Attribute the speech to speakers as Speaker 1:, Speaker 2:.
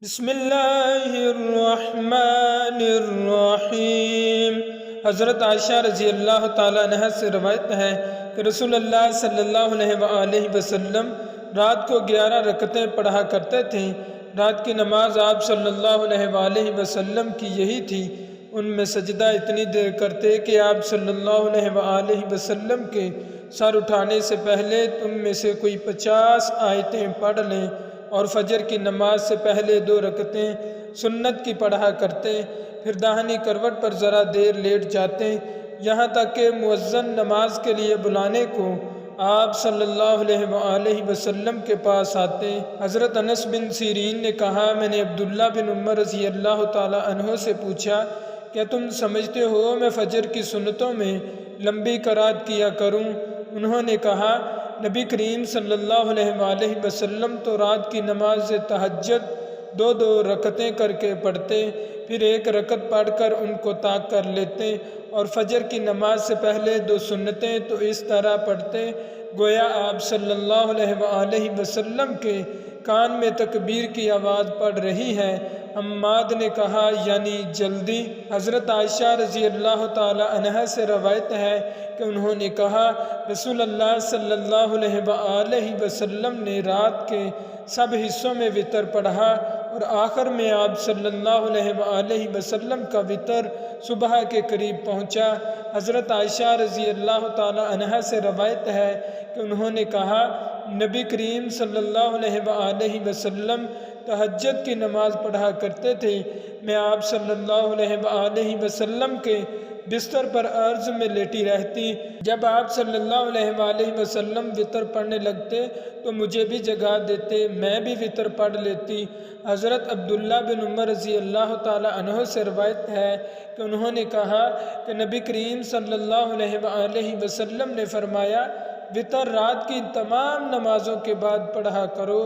Speaker 1: بسم اللہ الرحمن الرحیم۔ حضرت عائشہ رضی اللہ تعالیٰ عنہ سے روایت ہے کہ رسول اللہ صلی اللہ علیہ وآلہ وسلم رات کو 11 رکعتیں پڑھا کرتے تھے۔ رات کی نماز آپ صلی اللہ علیہ وآلہ وسلم کی یہی تھی۔ ان میں سجدہ اتنی دیر کرتے کہ آپ صلی اللہ علیہ وآلہ وسلم کے سر اٹھانے سے پہلے تم میں سے کوئی 50 آیتیں پڑھ لیں، اور فجر کی نماز سے پہلے 2 رکعتیں سنت کی پڑھا کرتے، پھر داہنی کروٹ پر ذرا دیر لیٹ جاتے، یہاں تک کہ مؤذن نماز کے لیے بلانے کو آپ صلی اللہ علیہ وآلہ وسلم کے پاس آتے۔ حضرت انس بن سیرین نے کہا، میں نے عبداللہ بن عمر رضی اللہ تعالی عنہ سے پوچھا، کیا تم سمجھتے ہو میں فجر کی سنتوں میں لمبی قرات کیا کروں؟ انہوں نے کہا، نبی کریم صلی اللہ علیہ وآلہ وسلم تو رات کی نماز تہجد 2 رکعتیں کر کے پڑھتے، پھر 1 رکعت پڑھ کر ان کو طاق کر لیتے، اور فجر کی نماز سے پہلے 2 سنتیں تو اس طرح پڑھتے گویا آپ صلی اللہ علیہ وآلہ وسلم کے کان میں تکبیر کی آواز پڑ رہی ہے۔ حماد نے کہا، یعنی جلدی۔ حضرت عائشہ رضی اللہ تعالی عنہ سے روایت ہے کہ انہوں نے کہا، رسول اللہ صلی اللہ علیہ وآلہ وسلم نے رات کے سب حصوں میں وتر پڑھا، اور آخر میں آپ صلی اللہ علیہ وآلہ وسلم کا وتر صبح کے قریب پہنچا۔ حضرت عائشہ رضی اللہ تعالی عنہ سے روایت ہے کہ انہوں نے کہا، نبی کریم صلی اللہ علیہ وآلہ وسلم تہجد کی نماز پڑھا کرتے تھے، میں آپ صلی اللہ علیہ وآلہ وسلم کے بستر پر عرض میں لیٹی رہتی، جب آپ صلی اللہ علیہ وآلہ وسلم وتر پڑھنے لگتے تو مجھے بھی جگا دیتے، میں بھی وتر پڑھ لیتی۔ حضرت عبداللہ بن عمر رضی اللہ تعالی عنہ سے روایت ہے کہ انہوں نے کہا کہ نبی کریم صلی اللہ علیہ وآلہ وسلم نے فرمایا، وتر رات کی تمام نمازوں کے بعد پڑھا کرو۔